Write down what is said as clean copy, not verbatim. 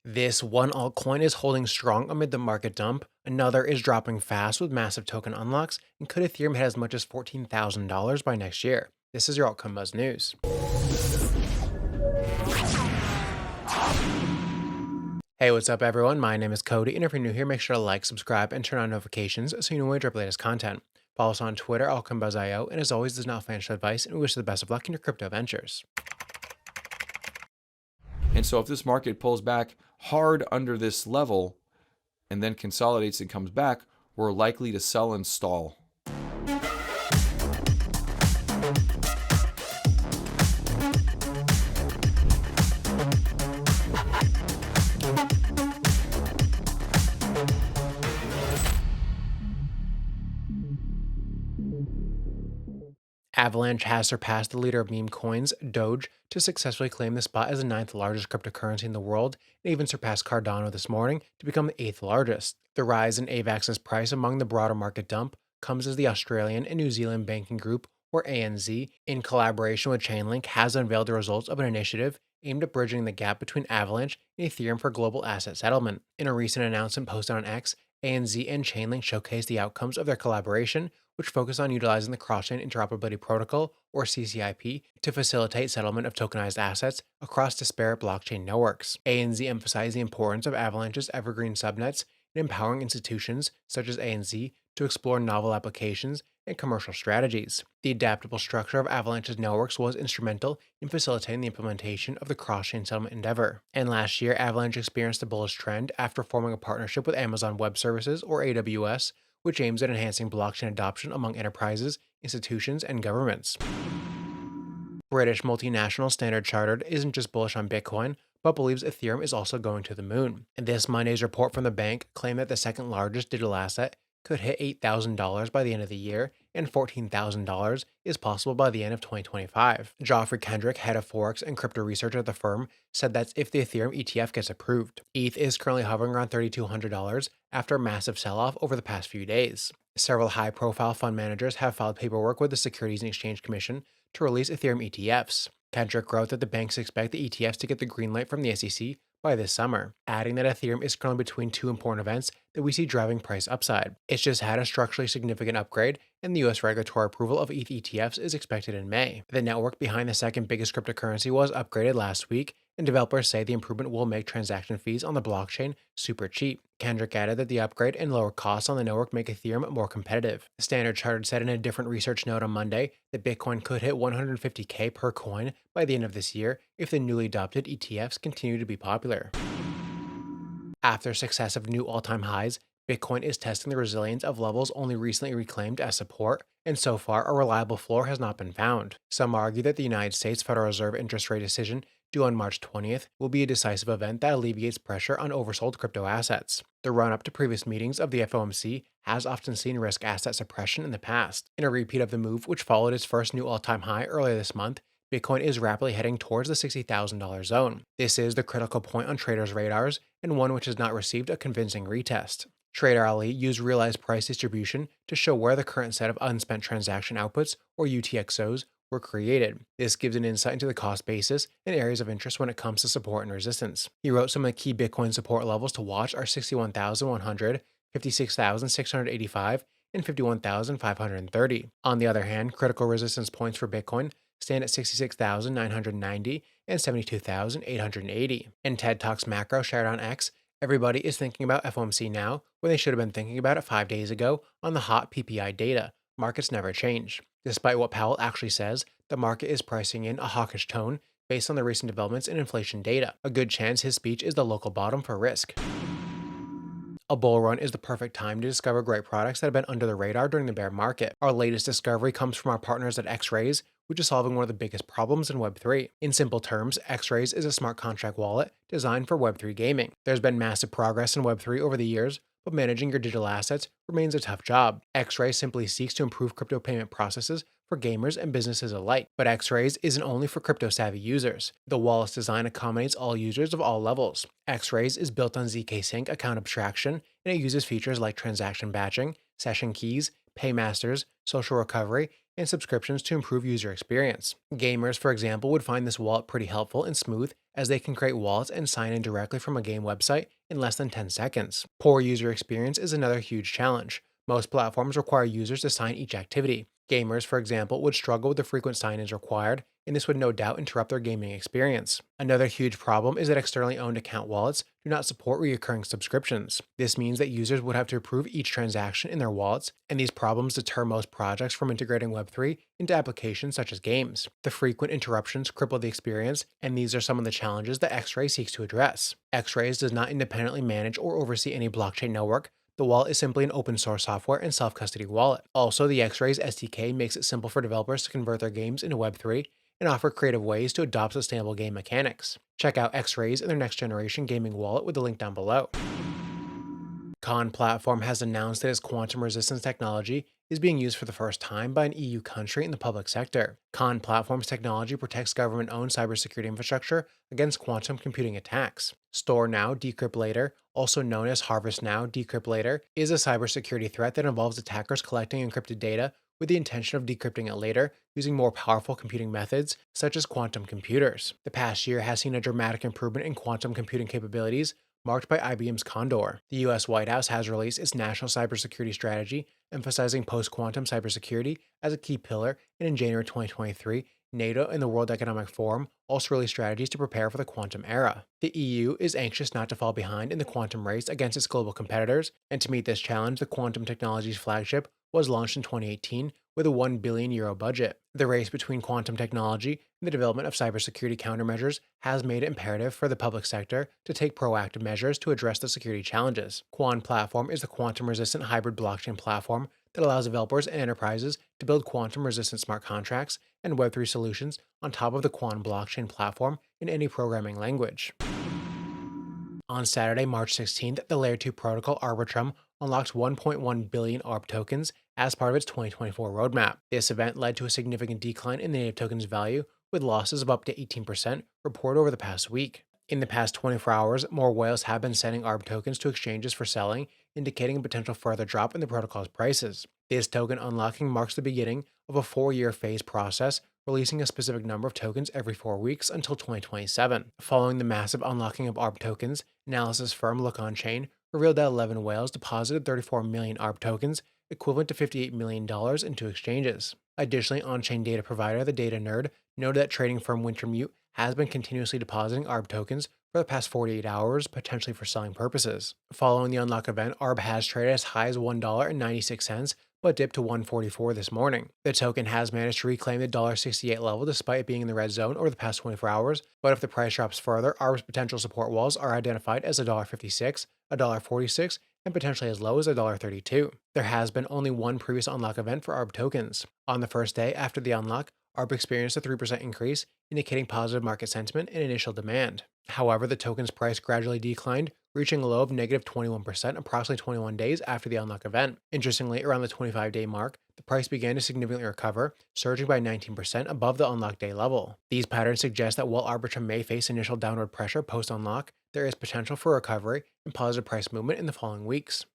This one altcoin is holding strong amid the market dump, another is dropping fast with massive token unlocks, and could Ethereum hit as much as $14,000 by next year? This is your Altcoin Buzz News. Hey, what's up everyone? My name is Cody, and if you're new here, make sure to like, subscribe, and turn on notifications so you know when we drop the latest content. Follow us on Twitter, AltcoinBuzzIO, and as always, this is not financial advice, and we wish you the best of luck in your crypto ventures. And so if this market pulls back hard under this level and then consolidates and comes back, we're likely to sell and stall. Avalanche has surpassed the leader of meme coins, Doge, to successfully claim the spot as the 9th largest cryptocurrency in the world, and even surpassed Cardano this morning to become the 8th largest. The rise in AVAX's price among the broader market dump comes as the Australian and New Zealand banking group, or ANZ, in collaboration with Chainlink, has unveiled the results of an initiative aimed at bridging the gap between Avalanche and Ethereum for global asset settlement. In a recent announcement posted on X, ANZ and Chainlink showcased the outcomes of their collaboration, which focus on utilizing the Cross-Chain Interoperability Protocol, or CCIP, to facilitate settlement of tokenized assets across disparate blockchain networks. ANZ emphasized the importance of Avalanche's evergreen subnets in empowering institutions such as ANZ to explore novel applications and commercial strategies. The adaptable structure of Avalanche's networks was instrumental in facilitating the implementation of the cross-chain settlement endeavor. And last year, Avalanche experienced a bullish trend after forming a partnership with Amazon Web Services, or AWS, which aims at enhancing blockchain adoption among enterprises, institutions, and governments. British multinational Standard Chartered isn't just bullish on Bitcoin, but believes Ethereum is also going to the moon. And this Monday's report from the bank claimed that the second largest digital asset could hit $8,000 by the end of the year, and $14,000 is possible by the end of 2025. Geoffrey Kendrick, head of Forex and crypto research at the firm, said that's if the Ethereum ETF gets approved. ETH is currently hovering around $3,200 after a massive sell-off over the past few days. Several high-profile fund managers have filed paperwork with the Securities and Exchange Commission to release Ethereum ETFs. Kendrick wrote that the banks expect the ETFs to get the green light from the SEC by this summer, adding that Ethereum is currently between two important events that we see driving price upside. It's just had a structurally significant upgrade, and the US regulatory approval of ETH ETFs is expected in May. The network behind the second biggest cryptocurrency was upgraded last week, and developers say the improvement will make transaction fees on the blockchain super cheap. Kendrick added that the upgrade and lower costs on the network make Ethereum more competitive. Standard Chartered said in a different research note on Monday that Bitcoin could hit $150K per coin by the end of this year if the newly adopted ETFs continue to be popular. After successive new all-time highs, Bitcoin is testing the resilience of levels only recently reclaimed as support, and so far a reliable floor has not been found. Some argue that the United States Federal Reserve interest rate decision due on March 20th will be a decisive event that alleviates pressure on oversold crypto assets. The run-up to previous meetings of the FOMC has often seen risk asset suppression in the past. In a repeat of the move, which followed its first new all-time high earlier this month, Bitcoin is rapidly heading towards the $60,000 zone. This is the critical point on traders' radars, and one which has not received a convincing retest. Trader Ali used realized price distribution to show where the current set of unspent transaction outputs, or UTXOs, were created. This gives an insight into the cost basis and areas of interest when it comes to support and resistance. He wrote some of the key Bitcoin support levels to watch are 61,100, 56,685, and 51,530. On the other hand, critical resistance points for Bitcoin stand at 66,990 and 72,880. In TED Talks macro shared on X, everybody is thinking about FOMC now when they should have been thinking about it 5 days ago on the hot PPI data. Markets never change. Despite what Powell actually says, the market is pricing in a hawkish tone based on the recent developments in inflation data. A good chance his speech is the local bottom for risk. A bull run is the perfect time to discover great products that have been under the radar during the bear market. Our latest discovery comes from our partners at xRaise, which is solving one of the biggest problems in Web3. In simple terms, xRaise is a smart contract wallet designed for Web3 gaming. There's been massive progress in Web3 over the years, but managing your digital assets remains a tough job. xRaise simply seeks to improve crypto payment processes for gamers and businesses alike. But xRaise isn't only for crypto-savvy users. The wallet's design accommodates all users of all levels. xRaise is built on zkSync account abstraction, and it uses features like transaction batching, session keys, paymasters, social recovery, and subscriptions to improve user experience. Gamers, for example, would find this wallet pretty helpful and smooth as they can create wallets and sign in directly from a game website in less than 10 seconds. Poor user experience is another huge challenge. Most platforms require users to sign each activity. Gamers, for example, would struggle with the frequent sign-ins required, and this would no doubt interrupt their gaming experience. Another huge problem is that externally owned account wallets do not support recurring subscriptions. This means that users would have to approve each transaction in their wallets, and these problems deter most projects from integrating Web3 into applications such as games. The frequent interruptions cripple the experience, and these are some of the challenges that xRaise seeks to address. xRaise does not independently manage or oversee any blockchain network. The wallet is simply an open source software and self-custody wallet. Also, the xRaise SDK makes it simple for developers to convert their games into Web3 and offer creative ways to adopt sustainable game mechanics. Check out xRaise and their next generation gaming wallet with the link down below. QANplatform has announced that its quantum resistance technology is being used for the first time by an EU country in the public sector. QANplatform's technology protects government-owned cybersecurity infrastructure against quantum computing attacks. Store Now, Decrypt Later, also known as Harvest Now, Decrypt Later, is a cybersecurity threat that involves attackers collecting encrypted data with the intention of decrypting it later using more powerful computing methods, such as quantum computers. The past year has seen a dramatic improvement in quantum computing capabilities, marked by IBM's Condor. The US White House has released its national cybersecurity strategy, emphasizing post-quantum cybersecurity as a key pillar, and in January 2023, NATO and the World Economic Forum also released strategies to prepare for the quantum era. The EU is anxious not to fall behind in the quantum race against its global competitors, and to meet this challenge, the Quantum Technologies flagship was launched in 2018 with a €1 billion budget. The race between quantum technology and the development of cybersecurity countermeasures has made it imperative for the public sector to take proactive measures to address the security challenges. QANplatform is a quantum-resistant hybrid blockchain platform that allows developers and enterprises to build quantum-resistant smart contracts and Web3 solutions on top of the Quan blockchain platform in any programming language. On Saturday, March 16th, the Layer 2 protocol Arbitrum unlocked 1.1 billion ARB tokens as part of its 2024 roadmap. This event led to a significant decline in the native token's value, with losses of up to 18% reported over the past week. In the past 24 hours, more whales have been sending ARB tokens to exchanges for selling, indicating a potential further drop in the protocol's prices. This token unlocking marks the beginning of a 4-year phase process, releasing a specific number of tokens every 4 weeks until 2027. Following the massive unlocking of ARB tokens, analysis firm Look On Chain revealed that 11 whales deposited 34 million ARB tokens, equivalent to $58 million, into exchanges. Additionally, on-chain data provider The Data Nerd noted that trading firm Wintermute has been continuously depositing ARB tokens for the past 48 hours, potentially for selling purposes. Following the unlock event, ARB has traded as high as $1.96, but dipped to $1.44 this morning. The token has managed to reclaim the $1.68 level despite being in the red zone over the past 24 hours, but if the price drops further, ARB's potential support walls are identified as $1.56, $1.46, and potentially as low as $1.32. There has been only one previous unlock event for ARB tokens. On the first day after the unlock, ARB experienced a 3% increase, indicating positive market sentiment and initial demand. However, the token's price gradually declined, reaching a low of negative 21% approximately 21 days after the unlock event. Interestingly, around the 25-day mark, the price began to significantly recover, surging by 19% above the unlock day level. These patterns suggest that while Arbitrum may face initial downward pressure post-unlock, there is potential for recovery and positive price movement in the following weeks.